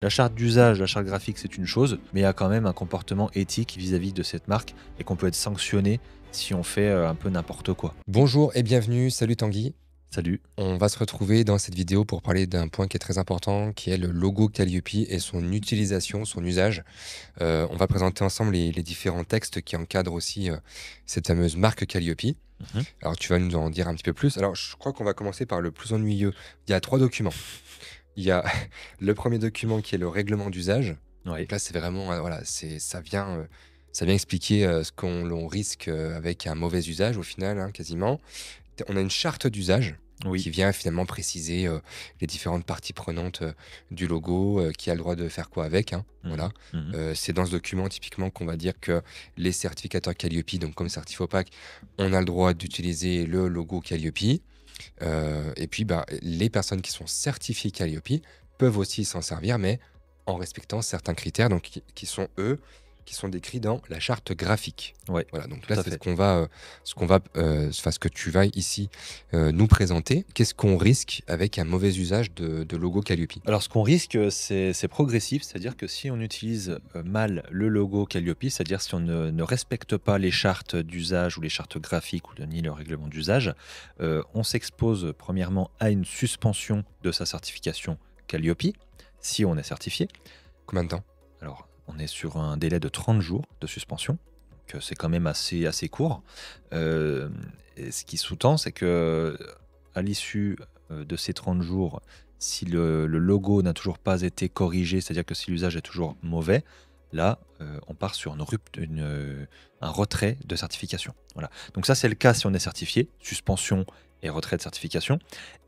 La charte d'usage, la charte graphique, c'est une chose, mais il y a quand même un comportement éthique vis-à-vis de cette marque et qu'on peut être sanctionné si on fait un peu n'importe quoi. Bonjour et bienvenue, salut Tanguy. Salut. On va se retrouver dans cette vidéo pour parler d'un point qui est très important, qui est le logo Calliope et son utilisation, son usage. On va présenter ensemble les différents textes qui encadrent aussi cette fameuse marque Calliope. Mhm. Alors tu vas nous en dire un petit peu plus. Alors je crois qu'on va commencer par le plus ennuyeux. Il y a 3 documents. Il y a le premier document qui est le règlement d'usage. Oui, Donc là c'est vraiment, voilà, ça vient expliquer ce qu'on l'on risque avec un mauvais usage au final, hein, quasiment. On a une charte d'usage oui, qui vient finalement préciser, les différentes parties prenantes, du logo, qui a le droit de faire quoi avec, hein, mhm, voilà. mhm. C'est dans ce document typiquement qu'on va dire que les certificateurs Calliope, donc comme Certifopac, on a le droit d'utiliser le logo Calliope, et puis, bah, les personnes qui sont certifiées Calliope peuvent aussi s'en servir, mais en respectant certains critères, donc qui sont eux, qui sont décrits dans la charte graphique. Ouais, Voilà, donc là, tout à c'est fait. ce que tu vas ici, nous présenter. Qu'est-ce qu'on risque avec un mauvais usage de logo Calliope? Alors, ce qu'on risque, c'est progressif, c'est-à-dire que si on utilise mal le logo Calliope, c'est-à-dire si on ne respecte pas les chartes d'usage ou les chartes graphiques ni le règlement d'usage, on s'expose premièrement à une suspension de sa certification Calliope, si on est certifié. Combien de temps? Alors, on est sur un délai de 30 jours de suspension, donc c'est quand même assez court. Hem Et ce qui sous-tend, c'est que à l'issue, de ces 30 jours, si le logo n'a toujours pas été corrigé, c'est-à-dire que si l'usage est toujours mauvais, là, on part sur un retrait de certification. Voilà. Donc ça, c'est le cas si on est certifié, suspension et retrait de certification.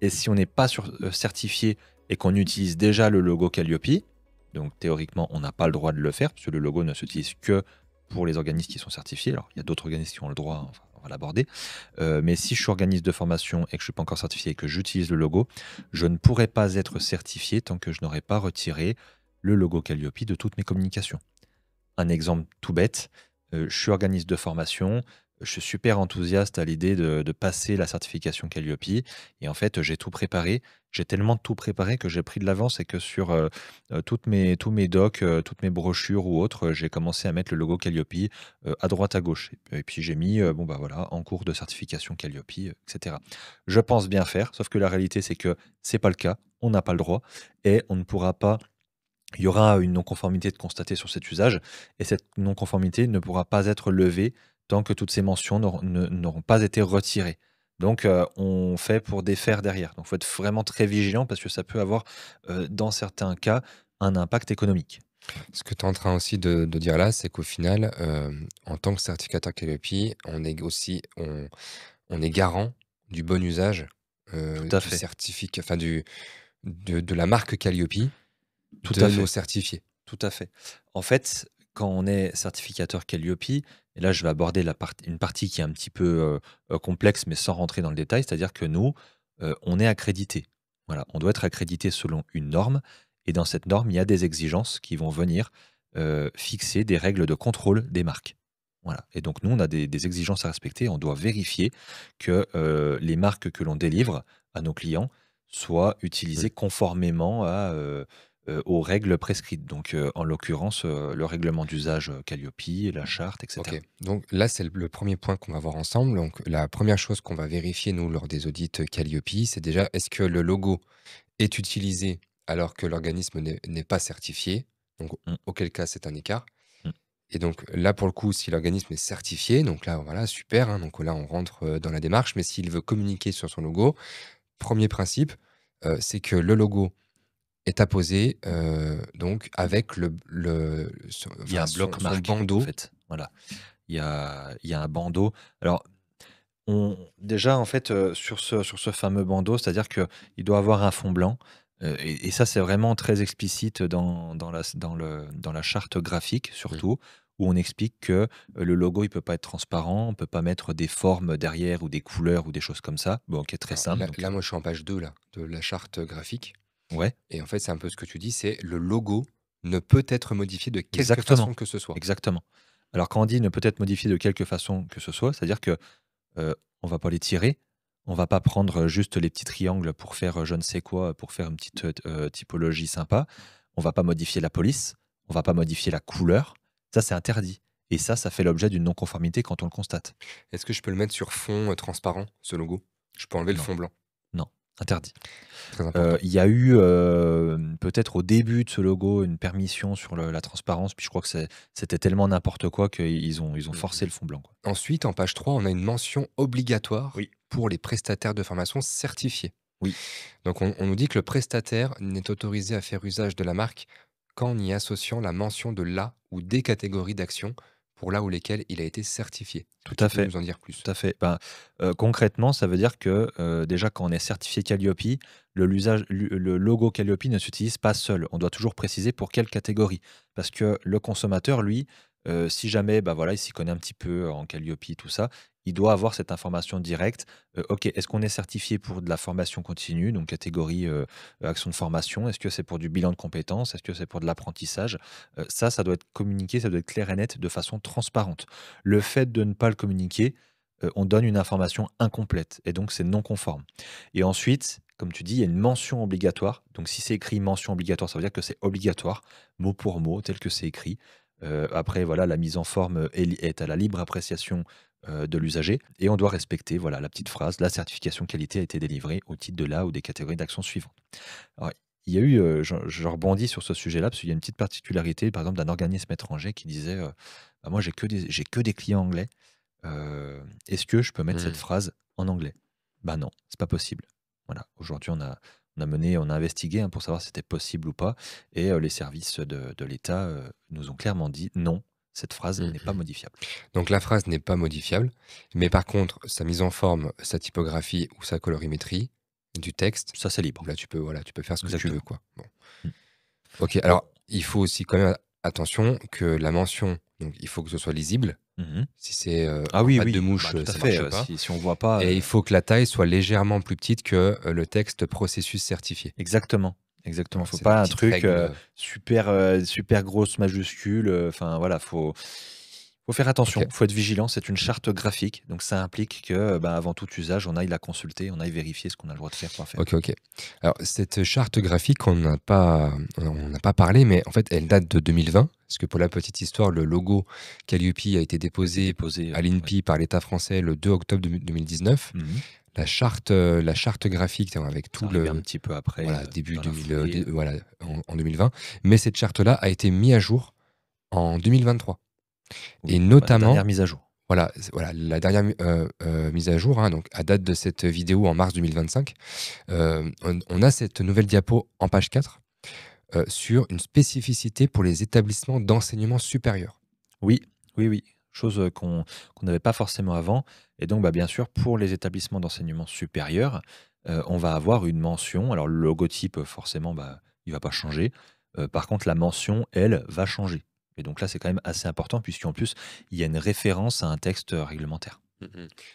Et si on n'est pas certifié et qu'on utilise déjà le logo Calliope, donc théoriquement, on n'a pas le droit de le faire, puisque le logo ne s'utilise que pour les organismes qui sont certifiés. Alors, il y a d'autres organismes qui ont le droit, enfin, on va l'aborder. Mais si je suis organisme de formation et que je ne suis pas encore certifié et que j'utilise le logo, je ne pourrai pas être certifié tant que je n'aurai pas retiré le logo Calliope de toutes mes communications. Un exemple tout bête, je suis organisme de formation, je suis super enthousiaste à l'idée de passer la certification Calliope et en fait, j'ai tout préparé. J'ai tellement tout préparé que j'ai pris de l'avance et que sur, tous mes docs, toutes mes brochures ou autres, j'ai commencé à mettre le logo Calliope, à droite, à gauche et puis j'ai mis, bon, bah, voilà, en cours de certification Calliope, et cetera. Je pense bien faire, sauf que la réalité, c'est que c'est pas le cas. On n'a pas le droit et on ne pourra pas. Il y aura une non-conformité de constater sur cet usage et cette non-conformité ne pourra pas être levée tant que toutes ces mentions n'auront pas été retirées. Donc, on fait pour défaire derrière. Donc, il faut être vraiment très vigilant parce que ça peut avoir, dans certains cas, un impact économique. Ce que tu es en train aussi de dire là, c'est qu'au final, en tant que certificateur Calliope, on est garant du bon usage, Tout à du fait, certificat, enfin de la marque Calliope, tout à de nos fait, certifiés. tout à fait. En fait, quand on est certificateur Calliope, et là, je vais aborder une partie qui est un petit peu, complexe, mais sans rentrer dans le détail, c'est-à-dire que nous, on est accrédité. Voilà, on doit être accrédité selon une norme et dans cette norme, il y a des exigences qui vont venir, fixer des règles de contrôle des marques. Voilà et donc nous, on a des exigences à respecter. On doit vérifier que, les marques que l'on délivre à nos clients soient Mmh. utilisées conformément aux règles prescrites. Donc, en l'occurrence, le règlement d'usage, Calliope, la charte et OK, cetera. donc là, c'est le 1er point qu'on va voir ensemble. Donc la première chose qu'on va vérifier, nous, lors des audits, Calliope, c'est déjà est-ce que le logo est utilisé alors que l'organisme n'est pas certifié? Donc Mmh, auquel cas, c'est un écart. mmh. Et donc là, pour le coup, si l'organisme est certifié, donc là, voilà, super, hein, donc là, on rentre, dans la démarche. Mais s'il veut communiquer sur son logo, premier principe, c'est que le logo est apposé, donc avec Il y a un bloc son marque, en bandeau. fait. Voilà. Il y a un bandeau. Alors, déjà, en fait, sur ce fameux bandeau, c'est-à-dire qu'il doit avoir un fond blanc, et ça, c'est vraiment très explicite dans la charte graphique, Mmh. surtout, où on explique que, le logo, il peut pas être transparent, on peut pas mettre des formes derrière ou des couleurs ou des choses comme ça. Bon, qui est très Alors simple, là donc là, moi, je suis en page 2 là, de la charte graphique. ouais, Et en fait, c'est un peu ce que tu dis, c'est le logo ne peut être modifié de quelque exactement, façon que ce soit. exactement. Alors quand on dit: «Ne peut être modifié de quelque façon que ce soit», c'est-à-dire que, on va pas les tirer, on va pas prendre, juste les petits triangles pour faire, je ne sais quoi, pour faire une petite, typologie sympa. on va pas modifier la police, on va pas modifier la couleur. Ça, c'est interdit. Et ça fait l'objet d'une non-conformité quand on le constate. Est-ce que je peux le mettre sur fond transparent, ce logo? Je peux enlever le Non, fond blanc. non, interdit. Très important. Il y a eu peut-être au début de ce logo une permission sur la transparence, puis je crois que c'était tellement n'importe quoi qu'ils ont forcé le fond blanc, quoi. Ensuite, en page 3, on a une mention obligatoire Oui. pour les prestataires de formation certifiés. Oui. Donc, on nous dit que le prestataire n'est autorisé à faire usage de la marque qu'en y associant la mention de la ou des catégories d'actions pour là ou lesquelles il a été certifié. Est-ce Tout que tu à peux fait. nous en dire plus? Tout à fait. Ben, concrètement, ça veut dire que, déjà quand on est certifié Calliope, le logo Calliope ne s'utilise pas seul. On doit toujours préciser pour quelle catégorie. Parce que le consommateur, lui, si jamais, bah, voilà, il s'y connaît un petit peu en Calliope, tout ça, il doit avoir cette information directe. OK, est-ce qu'on est certifié pour de la formation continue, donc catégorie, action de formation? Est-ce que c'est pour du bilan de compétences? Est-ce que c'est pour de l'apprentissage? Ça doit être communiqué, ça doit être clair et net de façon transparente. Le fait de ne pas le communiquer, on donne une information incomplète et donc c'est non conforme. Et ensuite, comme tu dis, il y a une mention obligatoire. Donc si c'est écrit mention obligatoire, ça veut dire que c'est obligatoire, mot pour mot, tel que c'est écrit. Après, voilà, la mise en forme est à la libre appréciation de l'usager et on doit respecter, voilà, la petite phrase: «La certification qualité a été délivrée au titre de la ou des catégories d'actions suivantes». Alors, il y a eu, je rebondis sur ce sujet-là parce qu'il y a une petite particularité, par exemple, d'un organisme étranger qui disait, «Bah, moi, j'ai que des clients anglais. Est-ce que je peux mettre cette Mmh. phrase en anglais? Bah non, c'est pas possible. Voilà, aujourd'hui on a investigué, hein, pour savoir si c'était possible ou pas et les services de l'État, nous ont clairement dit: «Non, cette phrase Mmh n'est pas mh. modifiable». Donc la phrase n'est pas modifiable, mais par contre, sa mise en forme, sa typographie ou sa colorimétrie du texte, Ça, c'est libre. là, tu peux faire ce que tu veux, Exactement. quoi. Bon. Mmh. OK, Alors alors il faut aussi quand même attention que la mention, donc il faut que ce soit lisible. mmh Si c'est, Ah en oui, patte de oui, bah, mouche, tout à ça fait, marche pas si on voit pas, et il faut que la taille soit légèrement plus petite que, le texte processus certifié. exactement, exactement. Voilà, Faut c'est des pas un petites truc, règles, super grosse majuscule, enfin voilà, faut faire attention, OK. faut être vigilant. C'est une charte graphique, donc ça implique que, bah, avant tout usage, on aille la consulter, on aille vérifier ce qu'on a le droit de faire, pas faire. OK, OK. Alors cette charte graphique, on n'a pas parlé, mais en fait, elle date de 2020. Parce que pour la petite histoire, le logo Calliope a été Ça a été déposé déposé, à ouais. l'INPI par l'État français le 2 octobre 2019. Mmh. La charte graphique, avec C'est tout arrivé un le petit peu après, voilà, début dans la 2000, foulée, voilà, en 2020. Mais cette charte-là a été mise à jour en 2023 et oui, bah, la notamment dernière mise à jour. voilà, la dernière mise à jour, hein, donc à date de cette vidéo en mars 2025, on a cette nouvelle diapo en page 4 sur une spécificité pour les établissements d'enseignement supérieur. Oui, oui, oui, chose, qu'on n'avait pas forcément avant et donc, bah, bien sûr, pour les établissements d'enseignement supérieur, on va avoir une mention. Alors le logotype, forcément, bah, il va pas changer. Par contre, la mention, elle, va changer et donc là, c'est quand même assez important puisqu'en plus, il y a une référence à un texte, réglementaire. Mmh.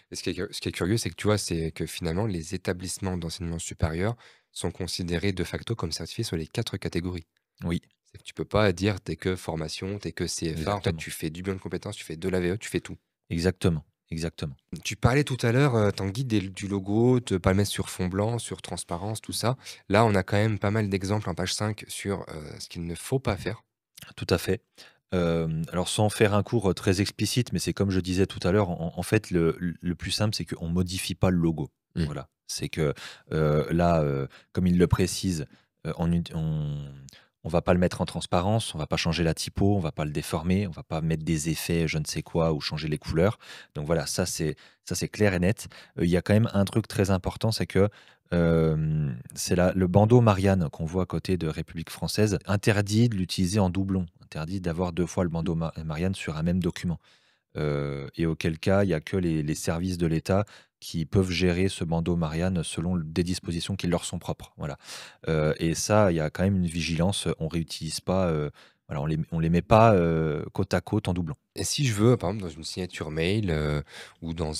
Et ce qui est curieux, c'est que tu vois, c'est que finalement, les établissements d'enseignement supérieur sont considérés de facto comme certifiés sur les 4 catégories. Oui, C'est que tu peux pas dire: «Tu que formation, tu que CFA». En fait, exactement, tu fais du bilan de compétences, tu fais de l'AVE, tu fais tout. exactement, exactement. Tu parlais tout à l'heure, Tanguy, du logo, de pas le mettre sur fond blanc, sur transparence, tout ça. Là, on a quand même pas mal d'exemples en page 5 sur, ce qu'il ne faut pas faire. Tout à fait. Alors sans faire un cours, très explicite, mais c'est comme je disais tout à l'heure, en fait, le plus simple, c'est qu'on modifie pas le logo. Mmh. Voilà. C'est que, là, comme il le précise, on va pas le mettre en transparence, on va pas changer la typo, on va pas le déformer, on va pas mettre des effets je ne sais quoi ou changer les couleurs. Donc voilà, ça c'est clair et net. Il y a quand même un truc très important, c'est que, c'est le bandeau Marianne qu'on voit à côté de République française, interdit de l'utiliser en doublon, interdit d'avoir 2 fois le bandeau Marianne sur un même document. Et auquel cas, il y a que les services de l'État qui peuvent gérer ce bandeau Marianne selon des dispositions qui leur sont propres, voilà. Et ça, il y a quand même une vigilance, on réutilise pas, voilà, on les met pas, côte à côte en doublon. Et si je veux, par exemple, dans une signature mail, ou dans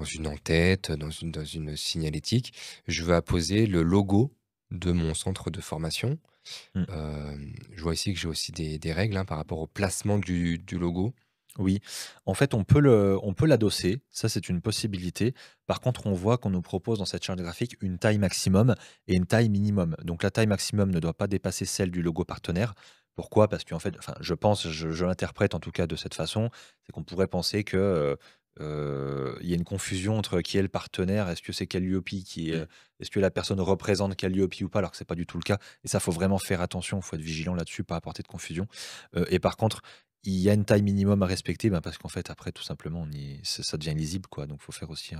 une en-tête, dans une signalétique, je veux apposer le logo de mon centre de formation. Mmh. Je vois ici que j'ai aussi des règles, hein, par rapport au placement du logo. Oui, en fait, on peut l'adosser, ça c'est une possibilité. Par contre, on voit qu'on nous propose dans cette charte graphique une taille maximum et une taille minimum. Donc la taille maximum ne doit pas dépasser celle du logo partenaire. Pourquoi? Parce qu'en fait, enfin, je pense, je l'interprète en tout cas de cette façon, c'est qu'on pourrait penser que, il y a une confusion entre qui est le partenaire. Est-ce que c'est Calliope Mm. est-ce que la personne représente Calliope ou pas? Alors que c'est pas du tout le cas et ça, faut vraiment faire attention, il faut être vigilant là-dessus, pas apporter de confusion. Et par contre, il y a une taille minimum à respecter, ben, parce qu'en fait, après, tout simplement, ça devient lisible, quoi. Donc, faut faire aussi,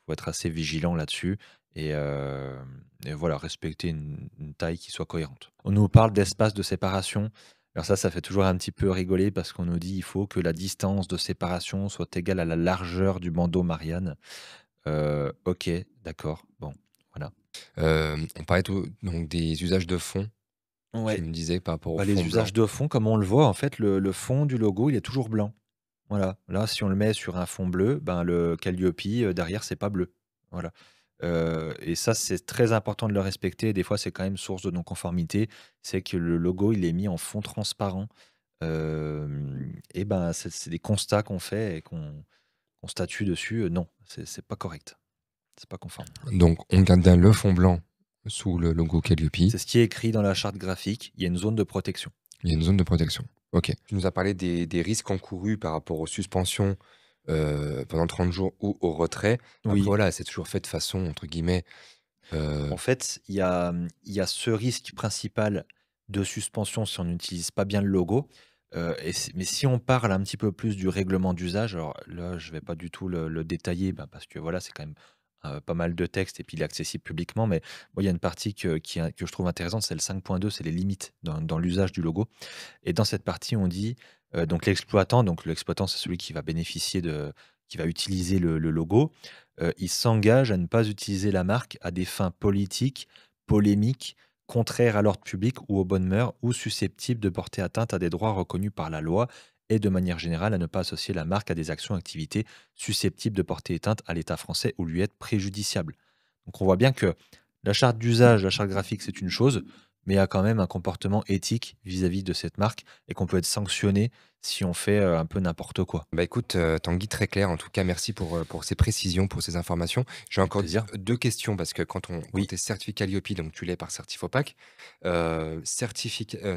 faut être assez vigilant là-dessus et, et voilà, respecter une taille qui soit cohérente. On nous parle d'espace de séparation. Alors ça fait toujours un petit peu rigoler parce qu'on nous dit il faut que la distance de séparation soit égale à la largeur du bandeau Marianne. Ok, d'accord. Bon, voilà. On parlait donc des usages de fond, tu Ouais, me disais par rapport au bah, les fond blanc. usages de fond, comme on le voit, en fait, le fond du logo, il est toujours blanc. Voilà, là, si on le met sur un fond bleu, ben, le Calliope, derrière, c'est pas bleu. Voilà, et ça, c'est très important de le respecter. Des fois, c'est quand même source de non-conformité. C'est que le logo, il est mis en fond transparent, et ben, c'est des constats qu'on fait et qu'on statue dessus, non, c'est pas correct. C'est pas conforme. Donc on garde bien le fond blanc sous le logo Calliope. C'est ce qui est écrit dans la charte graphique. Il y a une zone de protection. Il y a une zone de protection. OK. Tu nous as parlé des risques encourus par rapport aux suspensions, pendant 30 jours ou au retrait. Après Oui. voilà, c'est toujours fait de façon entre guillemets, En fait, il y a ce risque principal de suspension si on n'utilise pas bien le logo, mais si on parle un petit peu plus du règlement d'usage, alors là, je vais pas du tout le détailler, bah, parce que voilà, c'est quand même, pas mal de texte et puis il est accessible publiquement. Mais moi, il y a une partie que je trouve intéressante, c'est le 5.2, c'est les limites dans l'usage du logo. Et dans cette partie, on dit, donc l'exploitant, c'est celui qui va bénéficier qui va utiliser le logo, il s'engage à ne pas utiliser la marque à des fins politiques, polémiques, contraires à l'ordre public ou aux bonnes mœurs, ou susceptibles de porter atteinte à des droits reconnus par la loi, et de manière générale à ne pas associer la marque à des actions, activités susceptibles de porter atteinte à l'État français ou lui être préjudiciables. Donc on voit bien que la charte d'usage, la charte graphique, c'est une chose, mais il y a quand même un comportement éthique vis-à-vis de cette marque et qu'on peut être sanctionné si on fait, un peu n'importe quoi. bah, écoute, Tanguy, très clair. En tout cas, merci pour ces précisions, pour ces informations. J'ai Avec encore plaisir. 2 questions parce que quand Oui. tu es certifié Calliope, donc tu l'es par Certifopac,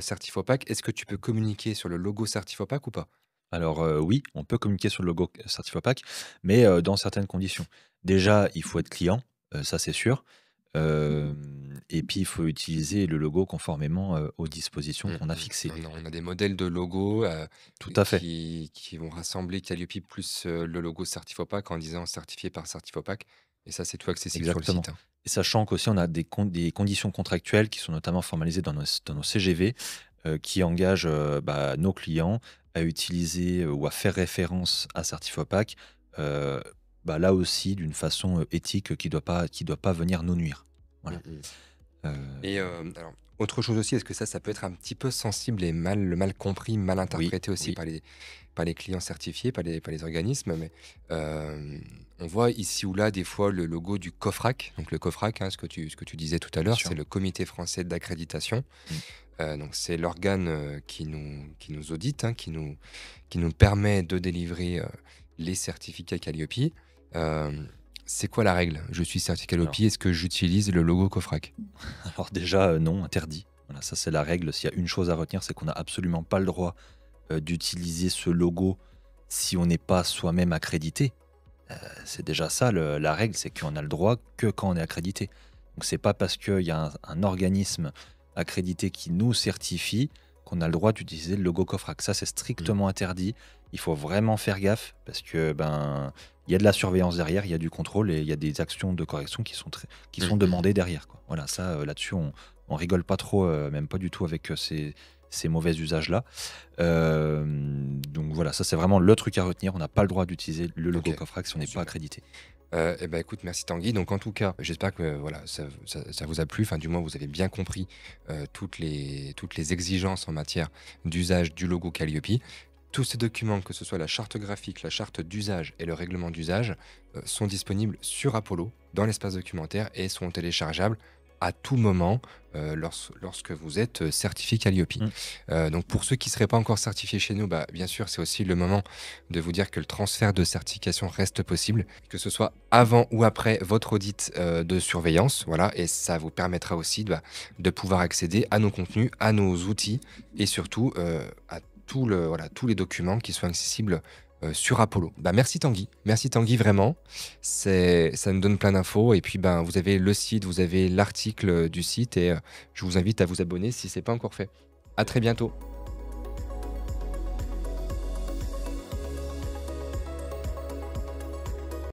Certifopac, est-ce que tu peux communiquer sur le logo Certifopac ou pas? Alors, oui, on peut communiquer sur le logo Certifopac, mais, dans certaines conditions. Déjà, il faut être client, ça c'est sûr, et puis il faut utiliser le logo conformément, aux dispositions Mmh qu'on a mh. fixées. On a des modèles de logos, Tout à fait, qui vont rassembler Calliope plus, le logo Certifopac en disant certifié par Certifopac et ça, c'est tout accessible sur le exactement, site, hein. et sachant qu'aussi on a des conditions contractuelles qui sont notamment formalisées dans nos CGV, qui engagent, bah, nos clients à utiliser, ou à faire référence à Certifopac, heu, bah, là aussi d'une façon, éthique, qui doit pas venir nous nuire. Mmh Voilà, mh. heu, Et alors, autre chose aussi, est-ce que ça peut être un petit peu sensible et mal compris, mal oui, interprété aussi oui, par les clients certifiés, par les organismes, mais on voit ici ou là, des fois, le logo du COFRAC. Donc le COFRAC, hein, ce que tu disais tout à bien l'heure, c'est sûr. le Comité français d'accréditation. Mmh. Donc c'est l'organe, qui nous audite, hein, qui nous permet de délivrer, les certificats Qualiopi. Hem, c'est quoi la règle? Je suis certifié Alors Qualiopi, est-ce que j'utilise le logo Cofrac? alors déjà, non, interdit. Voilà, ça c'est la règle. S'il y a une chose à retenir, c'est qu'on n'a absolument pas le droit, d'utiliser ce logo si on n'est pas soi-même accrédité. C'est déjà ça la règle, c'est qu'on a le droit que quand on est accrédité. Donc c'est pas parce qu'il y a un organisme accrédité qui nous certifie qu'on a le droit d'utiliser le logo Cofrac. Ça, c'est Mmh. strictement interdit. Il faut vraiment faire gaffe parce que ben il y a de la surveillance derrière, il y a du contrôle et il y a des actions de correction qui Mmh sont mh. demandées derrière, quoi. Voilà, ça, là-dessus, on rigole pas trop, même pas du tout avec ces mauvais usages-là. Donc voilà, ça c'est vraiment le truc à retenir. On n'a pas le droit d'utiliser le logo OK, Cofrac si on n'est pas super. accrédité. Et bah, écoute, merci Tanguy. Donc en tout cas, j'espère que voilà, ça vous a plu, enfin du moins vous avez bien compris, toutes les exigences en matière d'usage du logo Qualiopi. Tous ces documents, que ce soit la charte graphique, la charte d'usage et le règlement d'usage, sont disponibles sur Apollo, dans l'espace documentaire et sont téléchargeables à tout moment lorsque vous êtes certifié Calliope. Mmh. Donc pour ceux qui ne seraient pas encore certifiés chez nous, bah, bien sûr, c'est aussi le moment de vous dire que le transfert de certification reste possible, que ce soit avant ou après votre audit de surveillance. Voilà, et ça vous permettra aussi de pouvoir accéder à nos contenus, à nos outils et surtout à voilà, tous les documents qui sont accessibles sur Apollo. Bah, merci Tanguy vraiment. Ça nous donne plein d'infos. Et puis, ben, vous avez le site, vous avez l'article du site et je vous invite à vous abonner si ce n'est pas encore fait. À très bientôt.